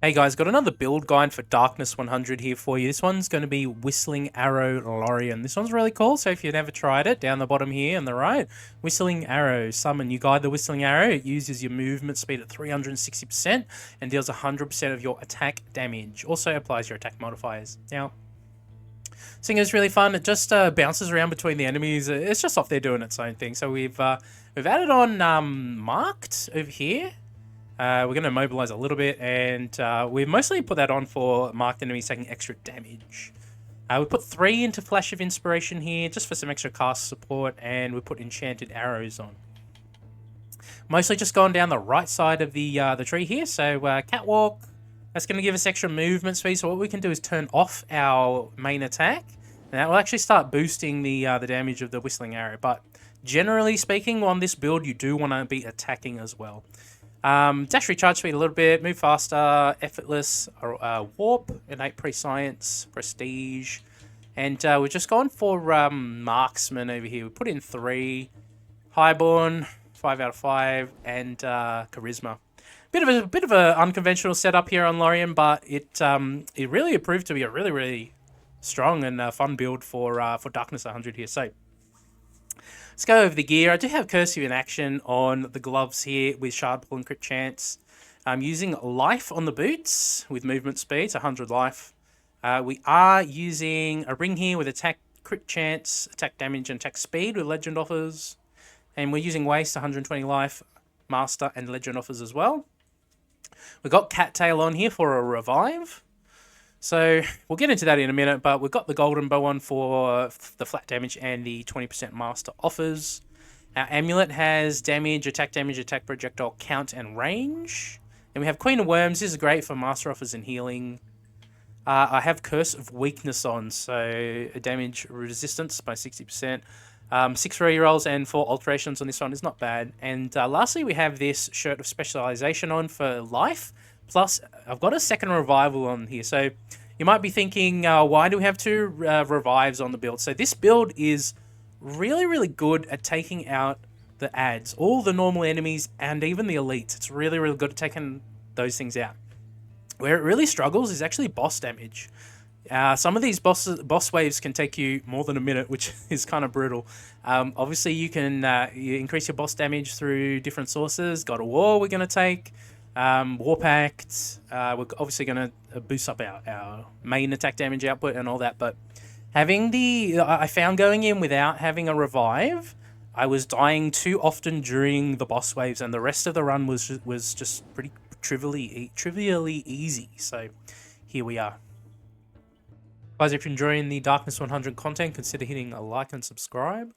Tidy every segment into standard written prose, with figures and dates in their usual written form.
Hey guys, got another build guide for Darkness 100 here for you. This one's going to be Whistling Arrow Lorien. This one's really cool, so if you've never tried it, down the bottom here on the right, Whistling Arrow. Summon. You guide the Whistling Arrow. It uses your movement speed at 360% and deals 100% of your attack damage. Also applies your attack modifiers. Now, this thing is really fun. It just bounces around between the enemies. It's just off there doing its own thing. So we've added on Marked over here. We're going to mobilize a little bit, and we mostly put that on for marked enemies taking extra damage. We put 3 into Flash of Inspiration here, just for some extra cast support, and we put Enchanted Arrows on. Mostly just going down the right side of the tree here, so Catwalk, that's going to give us extra movement speed, so what we can do is turn off our main attack, and that will actually start boosting the damage of the Whistling Arrow, but generally speaking, on this build, you do want to be attacking as well. Dash recharge speed a little bit, move faster, effortless, warp, innate prescience, prestige, and we've just gone for marksman over here. We put in 3, highborn, 5 out of 5, and charisma. Bit of a unconventional setup here on Lorien, but it really proved to be a really strong and fun build for Darkness 100 here. So let's go over the gear. I do have Cursive in action on the gloves here with Shard Pull and Crit Chance. I'm using Life on the boots with movement speed, it's 100 life. We are using a ring here with Attack, Crit Chance, Attack Damage, and Attack Speed with Legend offers. And we're using Waste, 120 life, Master, and Legend offers as well. We've got Cattail on here for a revive. So we'll get into that in a minute, but we've got the golden bow on for the flat damage and the 20% master offers. Our amulet has damage, attack, projectile, count, and range. And we have Queen of Worms. This is great for master offers and healing. I have Curse of Weakness on, so damage resistance by 60%. 6 rerolls and 4 alterations on this one is not bad. And lastly, we have this Shirt of Specialization on for life. Plus, I've got a second revival on here. So you might be thinking, why do we have 2 revives on the build? So this build is really good at taking out the adds, all the normal enemies, and even the elites. It's really good at taking those things out. Where it really struggles is actually boss damage. Some of these boss waves can take you more than a minute, which is kind of brutal. Obviously, you can you increase your boss damage through different sources. God of War we're going to take. Warpact, we're obviously going to boost up our main attack damage output and all that, but having I found going in without having a revive, I was dying too often during the boss waves, and the rest of the run was just pretty trivially easy, so here we are. Guys, if you're enjoying the Darkness 100 content, consider hitting a like and subscribe.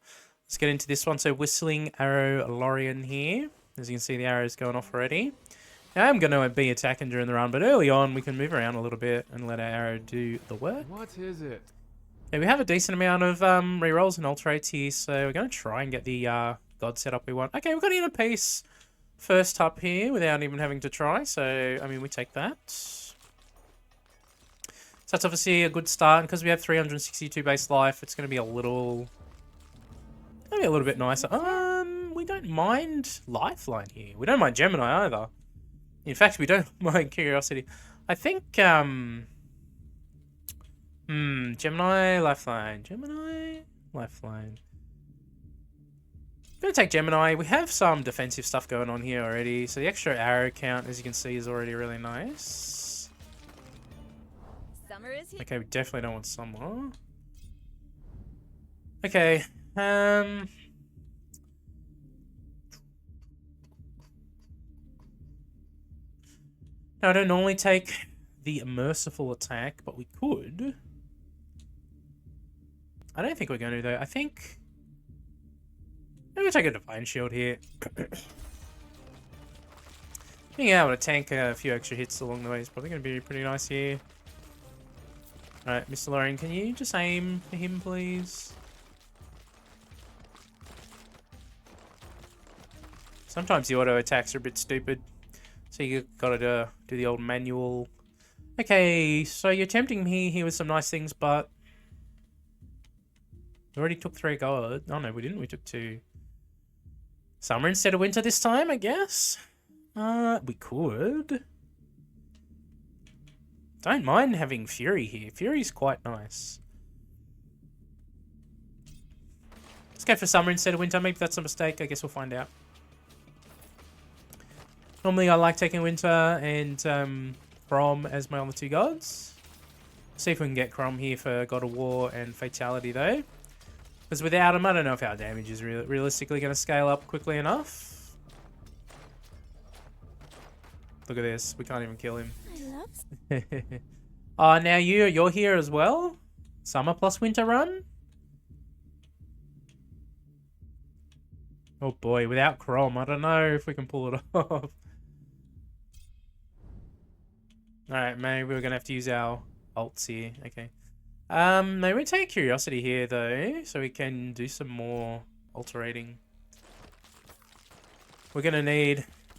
Let's get into this one. So Whistling Arrow Lorien here. As you can see, the arrow's going off already. Now, I'm going to be attacking during the run, but early on, we can move around a little bit and let our arrow do the work. What is it? Yeah, we have a decent amount of rerolls and alterates here, so we're going to try and get the god setup we want. Okay, we've got Inner Peace first up here without even having to try, so, I mean, we take that. So that's obviously a good start, and because we have 362 base life, it's going to be a little... maybe a little bit nicer. We don't mind Lifeline here. We don't mind Gemini either. In fact, we don't mind Curiosity. I think, Gemini, Lifeline. Gemini, Lifeline. I'm going to take Gemini. We have some defensive stuff going on here already. So the extra arrow count, as you can see, is already really nice. Summer is here. Okay, we definitely don't want Summer. Okay, Now, I don't normally take the merciful attack, but we could. I don't think we're going to, though. I think... maybe we'll take a Divine Shield here. Being able to tank a few extra hits along the way is probably going to be pretty nice here. Alright, Mr. Lorien, can you just aim for him, please? Sometimes the auto attacks are a bit stupid. So you gotta do the old manual. Okay, so you're tempting me here with some nice things, but... we already took 3 gold. Oh no, we didn't. We took 2. Summer instead of winter this time, I guess? We could. Don't mind having Fury here. Fury's quite nice. Let's go for Summer instead of Winter. Maybe that's a mistake. I guess we'll find out. Normally I like taking Winter and Crom as my other two gods. See if we can get Crom here for God of War and Fatality though. Because without him, I don't know if our damage is realistically going to scale up quickly enough. Look at this. We can't even kill him. I love. Oh, now you're here as well? Summer plus Winter run? Oh boy, without Crom, I don't know if we can pull it off. Alright, maybe we're going to have to use our ults here. Okay. Maybe we take Curiosity here though, so we can do some more alterating.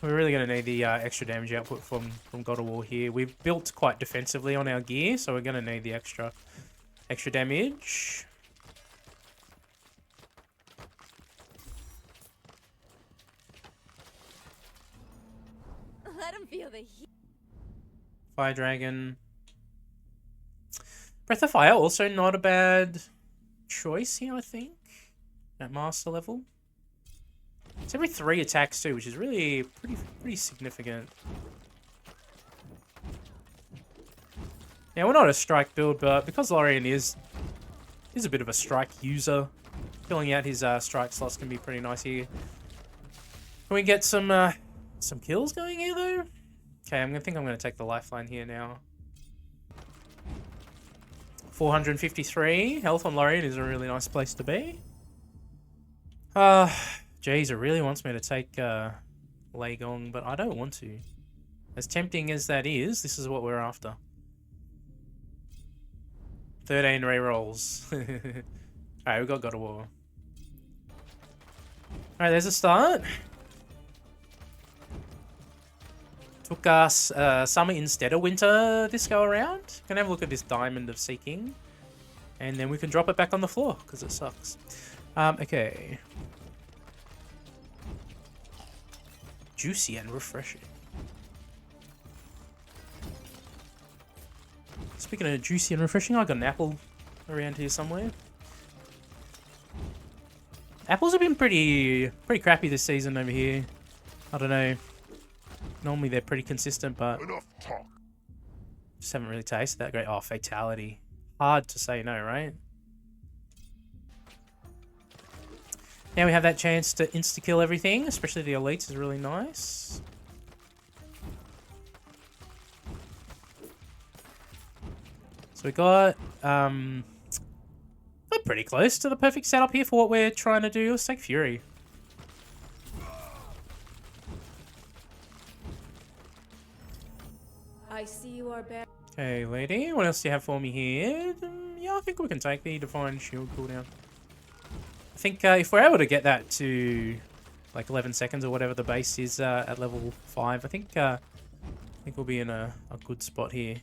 We're really gonna need the extra damage output from God of War here. We've built quite defensively on our gear, so we're gonna need the extra damage. Let him feel the heat. Fire Dragon. Breath of Fire, also not a bad choice here, I think. At master level. It's every 3 attacks too, which is really pretty significant. Yeah, we're not a strike build, but because Lorien is a bit of a strike user, filling out his strike slots can be pretty nice here. Can we get some kills going here though? Okay, I'm gonna take the lifeline here now. 453 health on Lorien is a really nice place to be. Jeez, it really wants me to take Lei Gong, but I don't want to. As tempting as that is, this is what we're after. 13 rerolls. Alright, we got God of War. Alright, there's a start. Took us Summer instead of Winter this go around. Gonna have a look at this Diamond of Seeking. And then we can drop it back on the floor, because it sucks. Okay. Juicy and refreshing. Speaking of juicy and refreshing, I got an apple around here somewhere. Apples have been pretty crappy this season over here. I don't know. Normally they're pretty consistent, but just haven't really tasted that great. Oh, Fatality. Hard to say no, right? Now we have that chance to insta-kill everything, especially the elites is really nice. So we got, we're pretty close to the perfect setup here for what we're trying to do. Let's take Fury. I see you are back. Okay, lady, what else do you have for me here? Yeah, I think we can take the Divine Shield cooldown. I think if we're able to get that to like 11 seconds or whatever the base is at level 5, I think we'll be in a good spot here.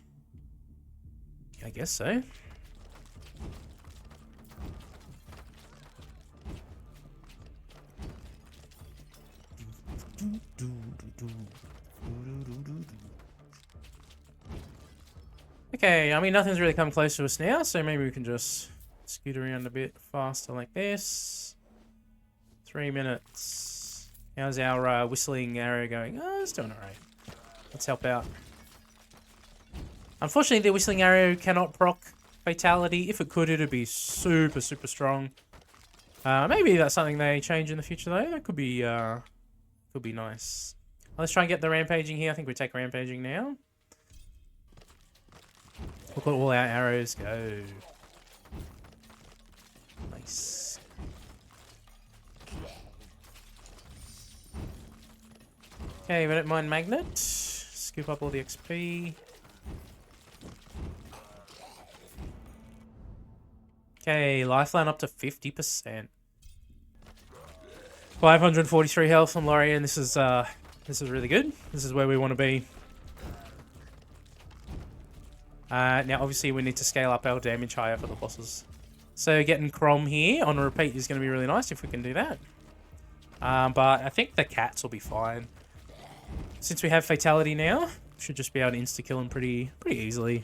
I guess so. Okay, I mean nothing's really come close to us now, so maybe we can just scoot around a bit faster like this. 3 minutes. How's our Whistling Arrow going? Oh, it's doing alright. Let's help out. Unfortunately, the Whistling Arrow cannot proc Fatality. If it could, it'd be super strong. Maybe that's something they change in the future though. That could be nice. Let's try and get the rampaging here. I think we take rampaging now. Look at all our arrows go. Nice. Okay, we don't mind Magnet. Scoop up all the XP. Okay, lifeline up to 50%. 543 health from Lorien. This is really good. This is where we want to be. Now, obviously, we need to scale up our damage higher for the bosses. So, getting Crom here on a repeat is going to be really nice if we can do that. But I think the cats will be fine. Since we have Fatality now, should just be able to insta-kill them pretty easily.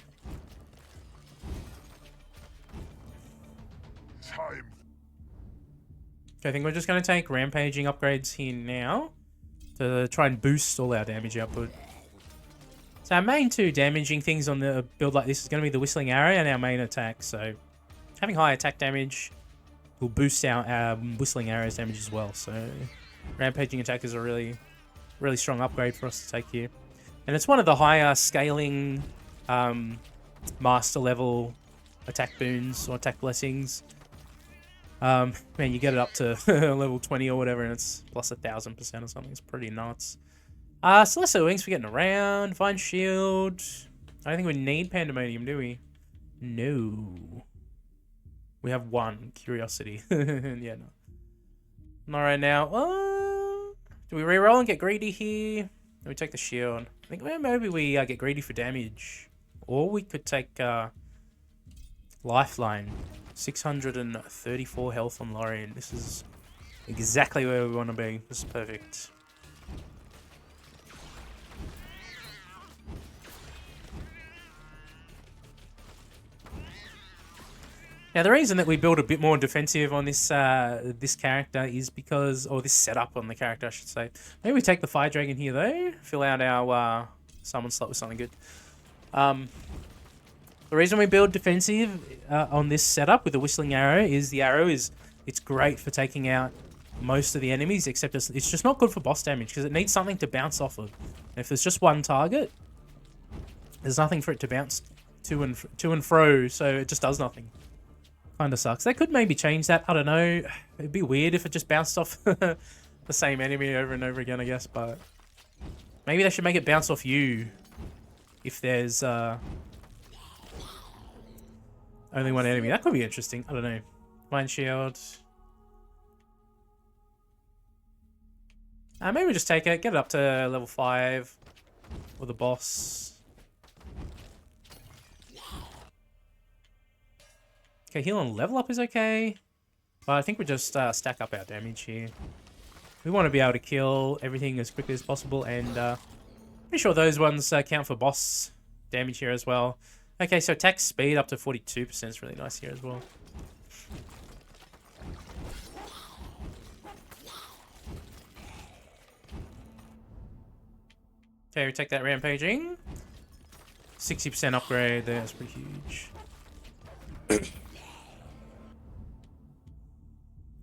time. Okay, I think we're just going to take rampaging upgrades here now to try and boost all our damage output. So our main two damaging things on the build like this is going to be the Whistling Arrow and our main attack. So having high attack damage will boost our Whistling Arrow's damage as well. So rampaging attack is a really strong upgrade for us to take here. And it's one of the higher scaling master level attack boons or attack blessings. Man, you get it up to level 20 or whatever, and it's plus 1000% or something. It's pretty nuts. Celestial Wings for getting around. Fine Shield. I don't think we need Pandemonium, do we? No. We have one. Curiosity. Yeah, no. Not right now. Do we reroll and get greedy here? Do we take the shield? I think maybe we get greedy for damage. Or we could take Lifeline. 634 health on Lorien. This is exactly where we want to be. This is perfect. Now the reason that we build a bit more defensive on this this character is because, or this setup on the character I should say. Maybe we take the Fire Dragon here though. Fill out our summon slot with something good. The reason we build defensive on this setup with the Whistling Arrow is it's great for taking out most of the enemies, except it's just not good for boss damage because it needs something to bounce off of. And if there's just one target, there's nothing for it to bounce to and fro, so it just does nothing. Kinda sucks. They could maybe change that. I don't know. It'd be weird if it just bounced off the same enemy over and over again, I guess, but maybe they should make it bounce off you if there's only one enemy. That could be interesting. I don't know. Mind Shield. Maybe we just take it, get it up to level 5 or the boss. Okay, heal and level up is okay. But I think we just stack up our damage here. We want to be able to kill everything as quickly as possible, and pretty sure those ones count for boss damage here as well. Okay, so attack speed up to 42% is really nice here as well. Okay, we take that rampaging. 60% upgrade there, that's pretty huge.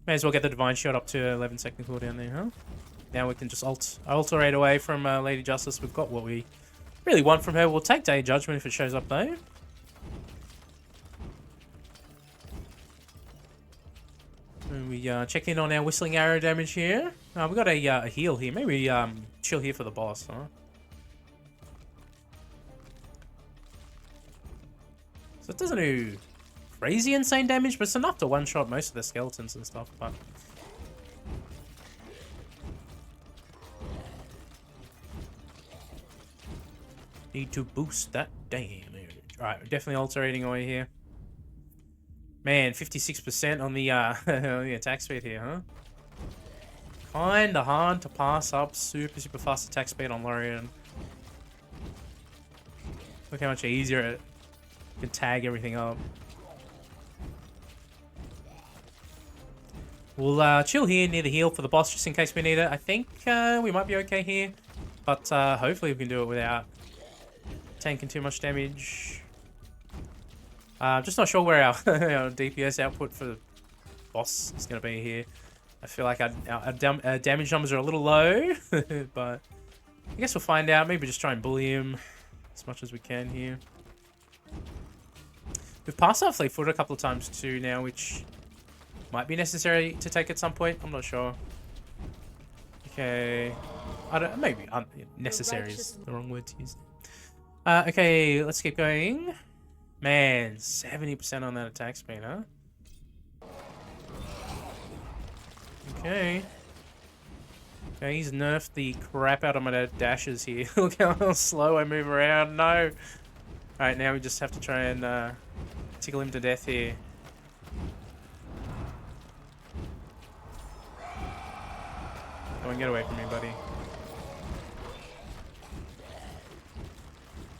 May as well get the Divine Shield up to 11 second cooldown there, huh? Now we can just alterate away from Lady Justice. We've got what we really want from her. We'll take Day of Judgment if it shows up though. And we check in on our Whistling Arrow damage here. We've got a heal here. Maybe chill here for the boss, huh? So it doesn't do crazy insane damage, but it's enough to one-shot most of the skeletons and stuff. But need to boost that damage. Alright, we're definitely alterating away here. Man, 56% on the the attack speed here, huh? Kinda hard to pass up super fast attack speed on Lorien. Look how much easier it can tag everything up. We'll chill here near the heal for the boss just in case we need it. I think we might be okay here, but hopefully we can do it without tanking too much damage. Just not sure where our, our DPS output for the boss is going to be here. I feel like our damage numbers are a little low, but I guess we'll find out. Maybe just try and bully him as much as we can here. We've passed our fleet foot a couple of times too now, which might be necessary to take at some point. I'm not sure. Okay. I don't. Maybe necessary is the wrong word to use. Okay, let's keep going. Man, 70% on that attack speed, huh? Okay. Okay, he's nerfed the crap out of my dashes here. Look how slow I move around. No. Alright, now we just have to try and tickle him to death here. Go and get away from me, buddy.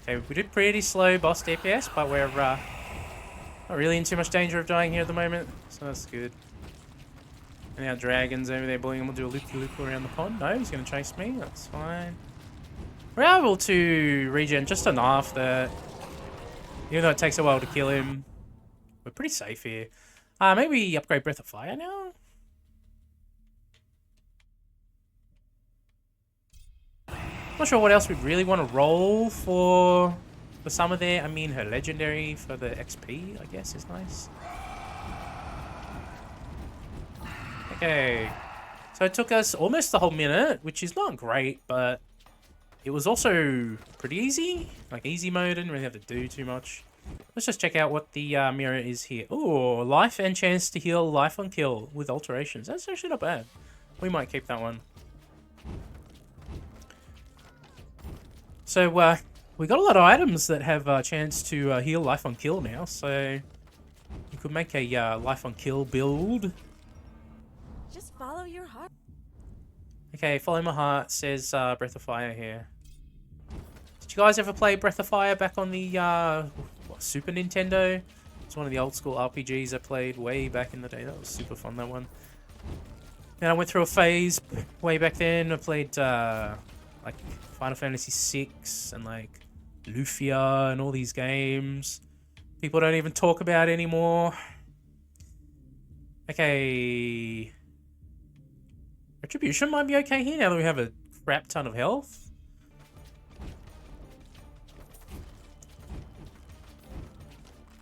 Okay, we did pretty slow boss DPS, but we're Not really in too much danger of dying here at the moment, so that's good. And our dragon's over there bullying him. We'll do a loop-de-loop around the pond. No, he's going to chase me. That's fine. We're able to regen just enough that, even though it takes a while to kill him, we're pretty safe here. Maybe upgrade Breath of Fire now? Not sure what else we'd really want to roll for the summer there. I mean, her legendary for the XP, I guess, is nice. Okay. So it took us almost the whole minute, which is not great, but it was also pretty easy. Like, easy mode, didn't really have to do too much. Let's just check out what the mirror is here. Ooh, life and chance to heal life on kill with alterations. That's actually not bad. We might keep that one. So, we got a lot of items that have a chance to heal life on kill now, so you could make a life on kill build. Just follow your heart. Okay, follow my heart says Breath of Fire here. Did you guys ever play Breath of Fire back on the Super Nintendo? It's one of the old school RPGs I played way back in the day. That was super fun, that one. And I went through a phase way back then. I played like Final Fantasy VI and like Lufia and all these games people don't even talk about anymore. Okay. Retribution might be okay here now that we have a crap ton of health.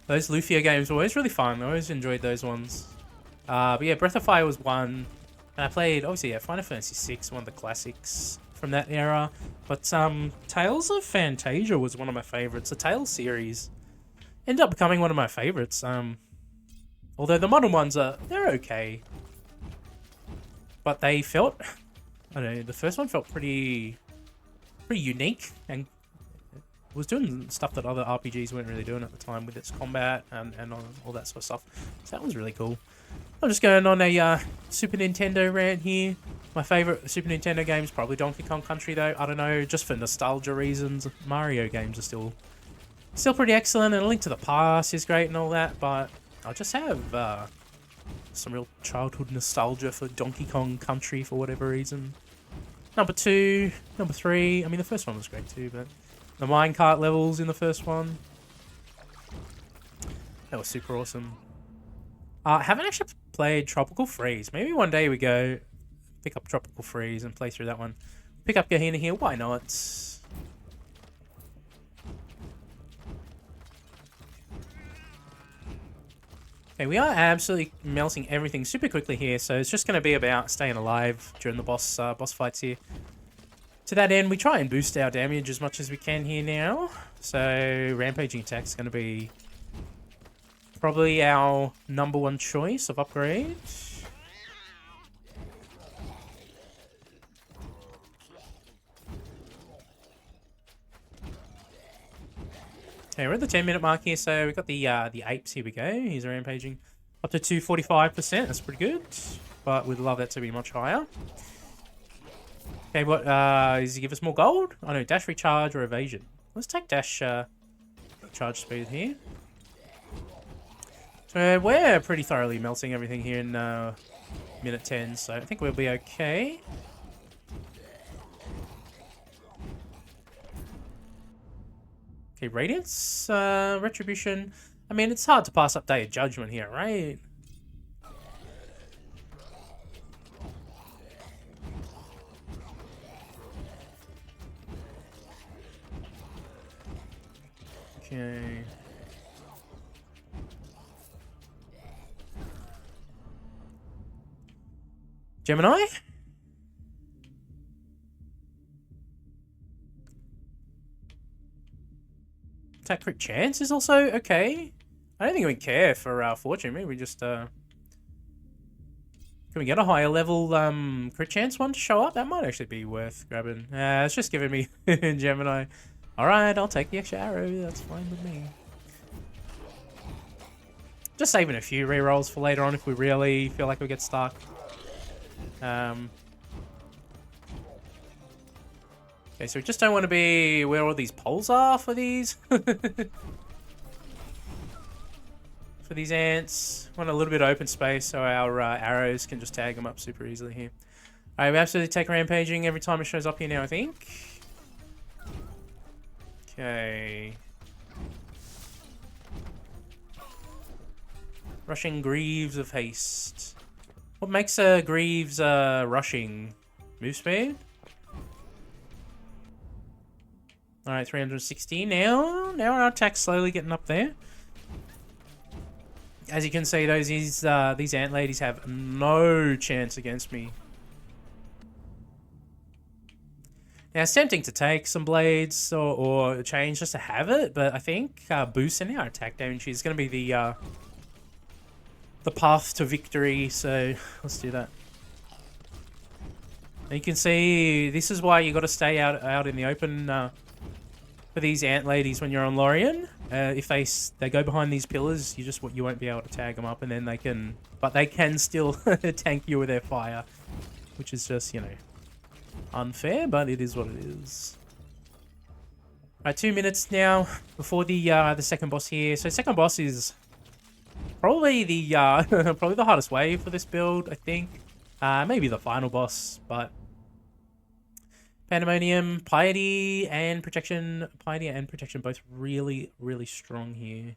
Those Lufia games were always really fun. I always enjoyed those ones. But yeah, Breath of Fire was one. And I played, obviously, yeah, Final Fantasy VI, one of the classics from that era. But Tales of Phantasia was one of my favorites. The Tales series ended up becoming one of my favorites. Although the modern ones they're okay. But they felt, I don't know, the first one felt pretty unique and was doing stuff that other RPGs weren't really doing at the time with its combat and all that sort of stuff. So that was really cool. I'm just going on a Super Nintendo rant here. My favorite Super Nintendo game is probably Donkey Kong Country, though. I don't know, just for nostalgia reasons. Mario games are still pretty excellent, and A Link to the Past is great and all that, but I just have some real childhood nostalgia for Donkey Kong Country for whatever reason. Number 2, number 3. I mean, the first one was great too, but the minecart levels in the first one, that was super awesome. I haven't actually played Tropical Freeze. Maybe one day we go pick up Tropical Freeze and play through that one. Pick up Gehenna here, why not? Okay, we are absolutely melting everything super quickly here, so it's just going to be about staying alive during the boss fights here. To that end, we try and boost our damage as much as we can here now. So, Rampaging Attack is going to be probably our #1 choice of upgrade. Okay, we're at the 10-minute mark here, so we've got the apes. Here we go. Here's Rampaging. Up to 245%. That's pretty good. But we'd love that to be much higher. Okay, what does he give us more gold? Oh no, dash recharge or evasion. Let's take dash charge speed here. So we're pretty thoroughly melting everything here in minute 10, so I think we'll be okay. Okay, Radiance, Retribution. I mean, it's hard to pass up Day of Judgment here, right? Okay. Gemini? Attack crit chance is also okay. I don't think we care for our fortune. Maybe we just can we get a higher level crit chance one to show up? That might actually be worth grabbing. It's just giving me Gemini. Alright, I'll take the extra arrow. That's fine with me. Just saving a few rerolls for later on if we really feel like we get stuck. Okay, so we just don't want to be where all these poles are for these. for these ants. Want a little bit of open space so our arrows can just tag them up super easily here. Alright, we absolutely take rampaging every time it shows up here now, I think. Okay. Rushing Greaves of Haste. What makes Greaves rushing? Move speed? Alright, 360 now. Now our attack's slowly getting up there. As you can see, these ant ladies have no chance against me. Now, it's tempting to take some blades or change just to have it, but I think boosting our attack damage is going to be the path to victory, so let's do that. And you can see, this is why you got to stay out in the open for these ant ladies when you're on Lorien. If they go behind these pillars, you won't be able to tag them up, and then they can still tank you with their fire, which is just, you know, unfair, but it is what it is. Alright, 2 minutes now before the second boss here. So second boss is probably the probably the hardest wave for this build, I think. Maybe the final boss, but Pandemonium, Piety and Protection both really, really strong here.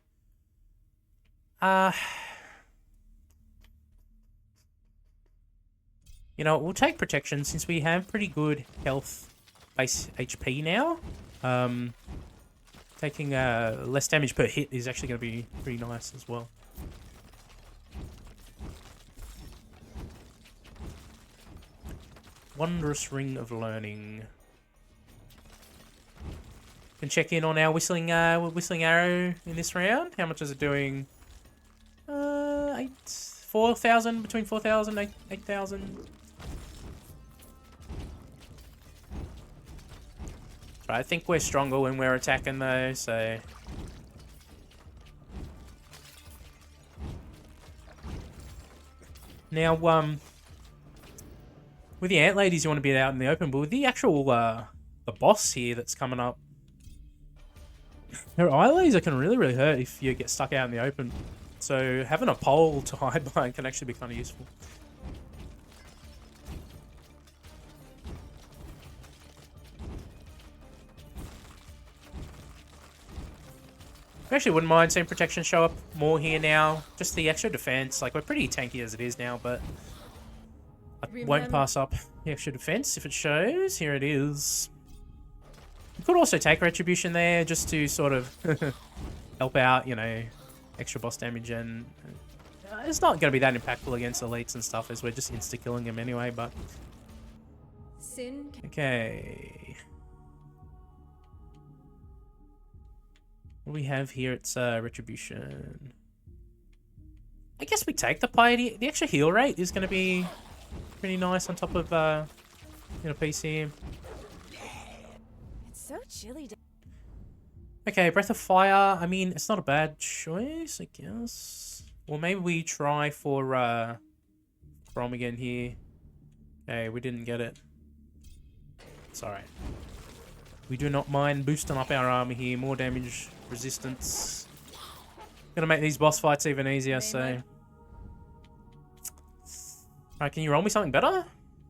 You know, we'll take Protection since we have pretty good health base HP now. Taking less damage per hit is actually going to be pretty nice as well. Wondrous Ring of Learning. Can check in on our Whistling Arrow in this round. How much is it doing? 4,000, between 4,000 and 8,000. I think we're stronger when we're attacking though, so... Now, with the ant ladies, you want to be out in the open, but with the actual, the boss here that's coming up, her eye laser can really, really hurt if you get stuck out in the open. So having a pole to hide behind can actually be kind of useful. I actually wouldn't mind seeing Protection show up more here now. Just the extra defense. Like, we're pretty tanky as it is now, but I won't pass up the extra defense if it shows. Here it is. You could also take Retribution there just to sort of help out, you know, extra boss damage, and it's not going to be that impactful against elites and stuff as we're just insta-killing them anyway, but... Okay. What do we have here? It's Retribution. I guess we take the Piety. The extra heal rate is going to be pretty nice on top of, you know, PC. It's so chilly. Okay, Breath of Fire. I mean, it's not a bad choice, I guess. Well, maybe we try for From again here. Okay, we didn't get it. It's alright. We do not mind boosting up our armor here. More damage, resistance. Gonna make these boss fights even easier, so... Alright, can you roll me something better?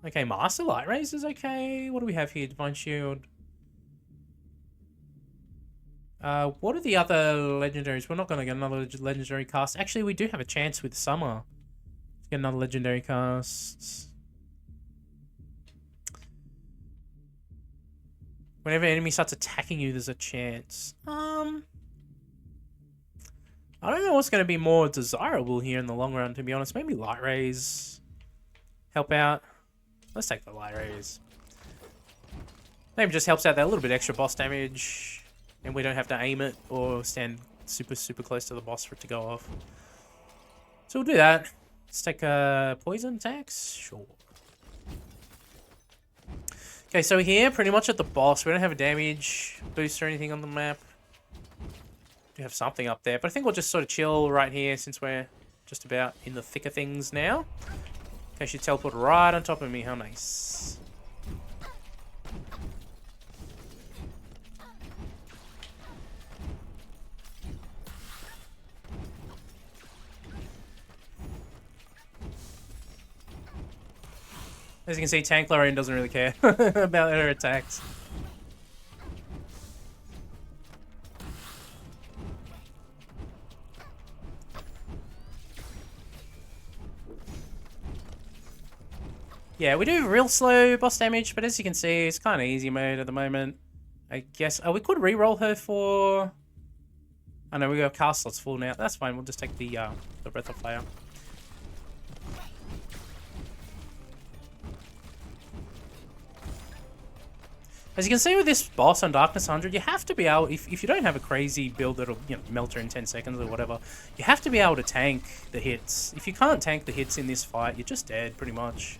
Okay, Master Light Raise is okay. What do we have here? Divine Shield. What are the other legendaries? We're not gonna get another legendary cast. Actually, we do have a chance with Summer to get another legendary cast. Whenever an enemy starts attacking you, there's a chance. I don't know what's going to be more desirable here in the long run, to be honest. Maybe Light Rays help out. Let's take the Light Rays. Maybe just helps out that little bit extra boss damage, and we don't have to aim it or stand super, super close to the boss for it to go off. So we'll do that. Let's take poison attacks. Sure. Okay, so here, pretty much at the boss, we don't have a damage boost or anything on the map. We have something up there, but I think we'll just sort of chill right here since we're just about in the thick of things now. Okay, she teleported right on top of me. How nice. As you can see, Tank Lorien doesn't really care about her attacks. Yeah, we do real slow boss damage, but as you can see, it's kind of easy mode at the moment. I guess. Oh, we could re-roll her for... I know we got cast slots full now. That's fine. We'll just take the Breath of Fire. As you can see with this boss on Darkness 100, you have to be able, if you don't have a crazy build that'll, you know, melt her in 10 seconds or whatever, you have to be able to tank the hits. If you can't tank the hits in this fight, you're just dead, pretty much.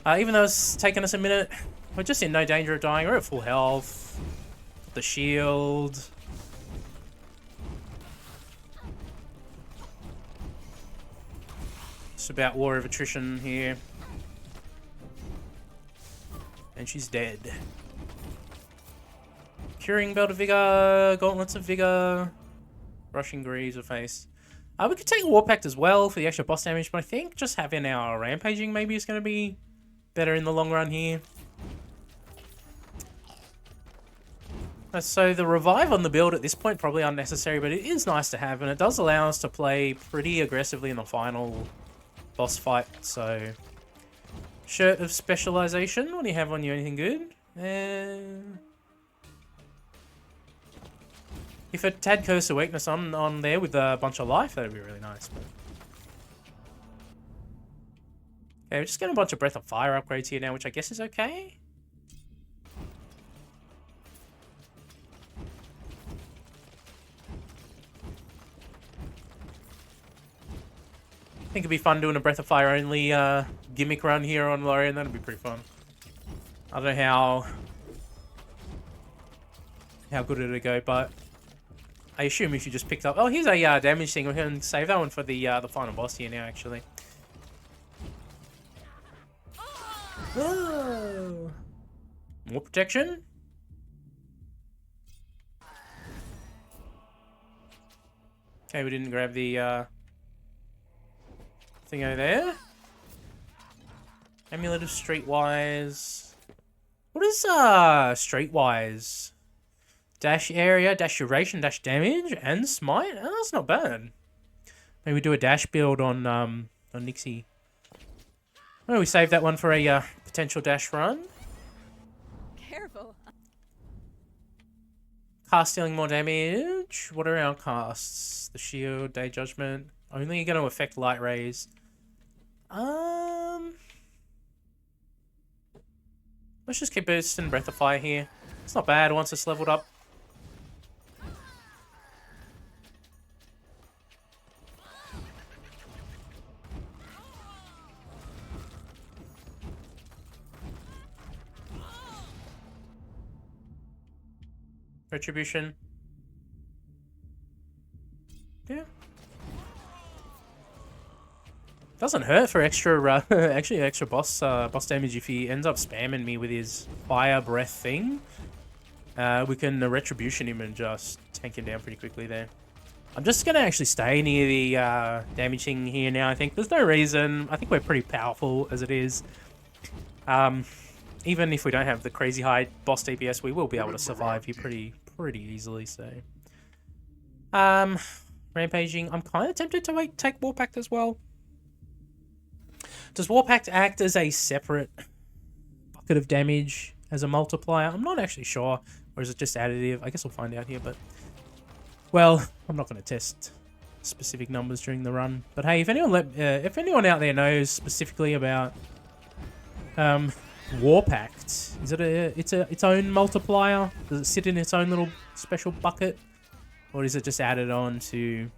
Even though it's taken us a minute, we're just in no danger of dying. We're at full health. The shield. It's about war of attrition here. And she's dead. Curing Belt of Vigor, Gauntlets of Vigor, Rushing Greaves of Face. We could take War Pact as well for the extra boss damage, but I think just having our Rampaging maybe is going to be better in the long run here. So the revive on the build at this point probably unnecessary, but it is nice to have, and it does allow us to play pretty aggressively in the final boss fight. So Shirt of Specialization, what do you have on you? Anything good? If it had Curse of Weakness on there with a bunch of life, that'd be really nice. But... okay, we're just getting a bunch of Breath of Fire upgrades here now, which I guess is okay. I think it'd be fun doing a Breath of Fire only gimmick run here on Lorien. That'd be pretty fun. I don't know how good it'll go, but I assume if you just picked up... oh, here's a damage thing. We can save that one for the final boss here now, actually. Oh. More protection. Okay, we didn't grab the thing over there. Amulet of Streetwise. What is Streetwise? Dash area, dash duration, dash damage, and smite? Oh, that's not bad. Maybe we do a dash build on Nixie. Well, we save that one for a potential dash run. Careful. Cast dealing more damage. What are our casts? The shield, day judgment. Only going to affect light rays. Let's just keep boosting Breath of Fire here. It's not bad once it's leveled up. Retribution. Yeah. Doesn't hurt for extra, actually extra boss damage if he ends up spamming me with his fire breath thing. We can retribution him and just tank him down pretty quickly there. I'm just gonna actually stay near the damage thing here now. I think there's no reason. I think we're pretty powerful as it is. Even if we don't have the crazy high boss DPS, we will be able to survive here pretty easily. So, rampaging. I'm kind of tempted to take War Pact as well. Does War Pact act as a separate bucket of damage as a multiplier? I'm not actually sure. Or is it just additive? I guess we'll find out here, but... well, I'm not going to test specific numbers during the run. But hey, if anyone out there knows specifically about War Pact, is it its own multiplier? Does it sit in its own little special bucket? Or is it just added on to...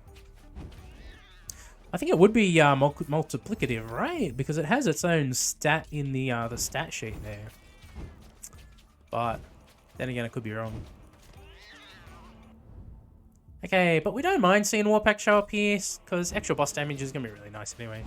I think it would be multiplicative, right? Because it has its own stat in the stat sheet there. But then again, I could be wrong. Okay, but we don't mind seeing War Pact show up here because extra boss damage is gonna be really nice anyway.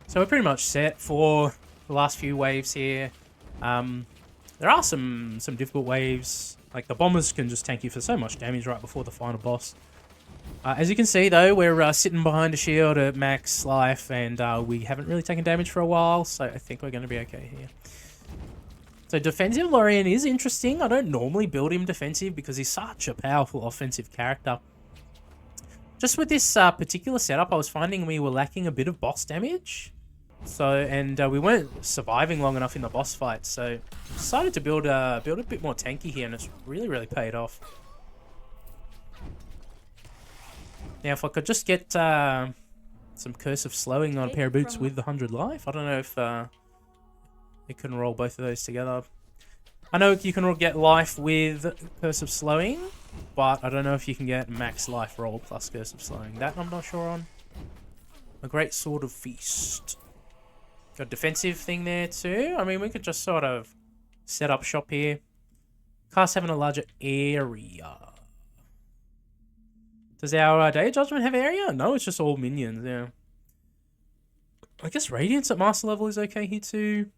So we're pretty much set for the last few waves here. There are some difficult waves Like, the bombers can just tank you for so much damage right before the final boss. As you can see, though, we're sitting behind a shield at max life, and we haven't really taken damage for a while, so I think we're going to be okay here. So defensive Lorien is interesting. I don't normally build him defensive because he's such a powerful offensive character. Just with this particular setup, I was finding we were lacking a bit of boss damage. So, and we weren't surviving long enough in the boss fight, so decided to build a bit more tanky here, and it's really, really paid off. Now, if I could just get some Curse of Slowing on a pair of boots with the 100 life, I don't know if it can roll both of those together. I know you can get life with Curse of Slowing, but I don't know if you can get max life roll plus Curse of Slowing. That I'm not sure on. A Great Sword of Feast. Got a defensive thing there too. I mean, we could just sort of set up shop here. Cast having a larger area. Does our Day of Judgment have area? No, it's just all minions, yeah. I guess Radiance at master level is okay here too.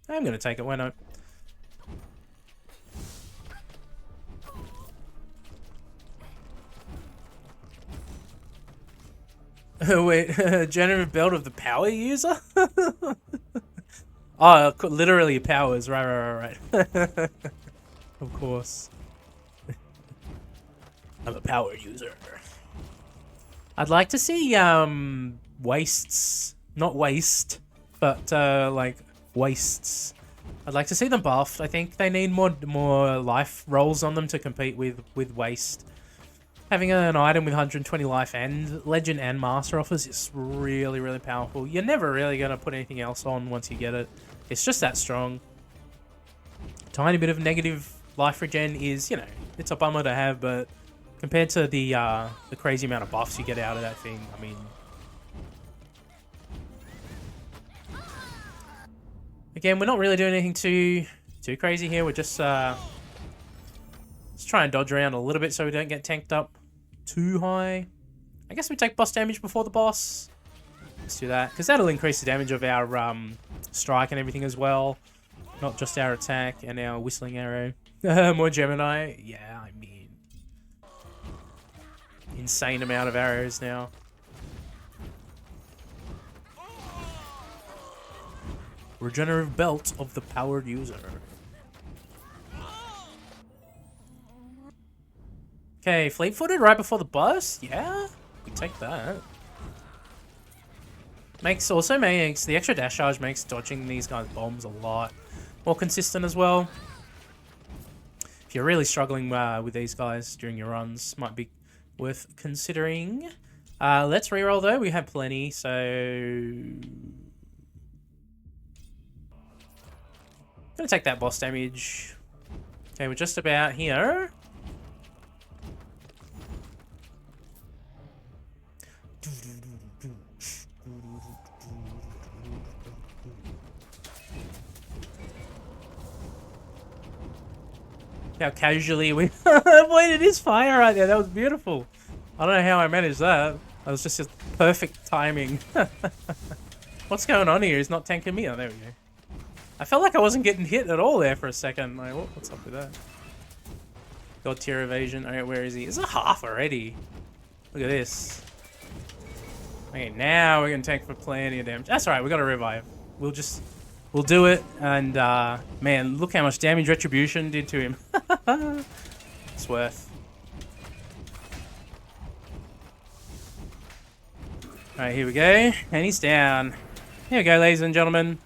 I'm going to take it, why not? Wait, generative build of the power user? Oh, literally powers, right. Of course. I'm a power user. I'd like to see wastes, not waste, but like wastes. I'd like to see them buffed. I think they need more life rolls on them to compete with waste. Having an item with 120 life and legend and master offers is really, really powerful. You're never really going to put anything else on once you get it. It's just that strong. Tiny bit of negative life regen is, you know, it's a bummer to have, but compared to the crazy amount of buffs you get out of that thing, I mean... Again, we're not really doing anything too crazy here. We're just let's try and dodge around a little bit so we don't get tanked up too high. I guess we take boss damage before the boss. Let's do that, because that'll increase the damage of our strike and everything as well. Not just our attack and our Whistling Arrow. More Gemini. Yeah, I mean... insane amount of arrows now. Regenerative Belt of the Powered User. Okay, fleet-footed right before the boss? Yeah, we take that. Also makes the extra dash charge makes dodging these guys' bombs a lot more consistent as well. If you're really struggling with these guys during your runs, might be worth considering. Let's reroll though. We have plenty, so gonna take that boss damage. Okay, we're just about here. How casually we avoided his fire right there. That was beautiful. I don't know how I managed that. That was just perfect timing. What's going on here? He's not tanking me. Oh, there we go. I felt like I wasn't getting hit at all there for a second. Like, what's up with that? God tier evasion. Alright, where is he? It's a half already. Look at this. Okay, now we're gonna tank for plenty of damage. That's alright, we got a revive. We'll do it, and man, look how much damage Retribution did to him. It's worth. Alright, here we go. And he's down. Here we go, ladies and gentlemen.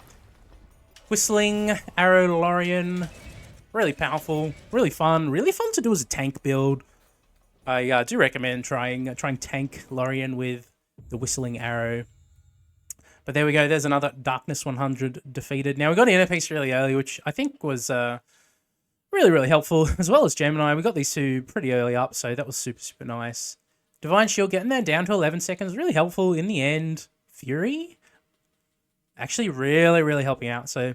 Whistling Arrow Lorien. Really powerful, really fun to do as a tank build. I do recommend trying tank Lorien with the Whistling Arrow. But there we go, there's another Darkness 100 defeated. Now, we got an inner piece really early, which I think was really, really helpful, as well as Gemini. We got these two pretty early up, so that was super, super nice. Divine Shield getting there down to 11 seconds, really helpful in the end. Fury, actually really, really helping out. So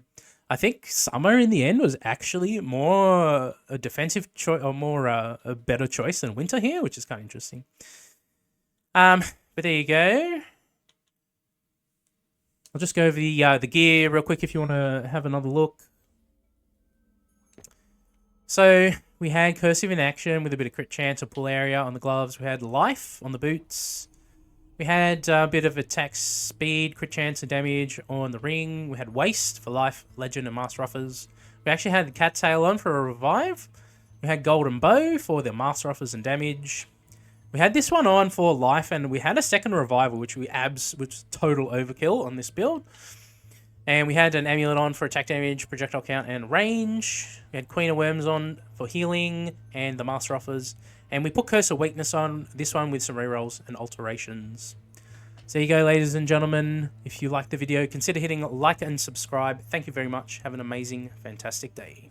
I think Summer in the end was actually more a defensive choice, or more a better choice than Winter here, which is kind of interesting. But there you go. I'll just go over the gear real quick if you want to have another look. So we had Cursive in action with a bit of crit chance or pull area on the gloves. We had Life on the boots. We had a bit of attack speed, crit chance and damage on the ring. We had Waste for Life, Legend and Master Offers. We actually had the Cattail on for a revive. We had Golden Bow for the Master Offers and damage. We had this one on for Life, and we had a second revival, which which was total overkill on this build. And we had an Amulet on for attack damage, projectile count, and range. We had Queen of Worms on for healing and the Master Offers. And we put Curse of Weakness on this one with some rerolls and alterations. So there you go, ladies and gentlemen. If you liked the video, consider hitting like and subscribe. Thank you very much. Have an amazing, fantastic day.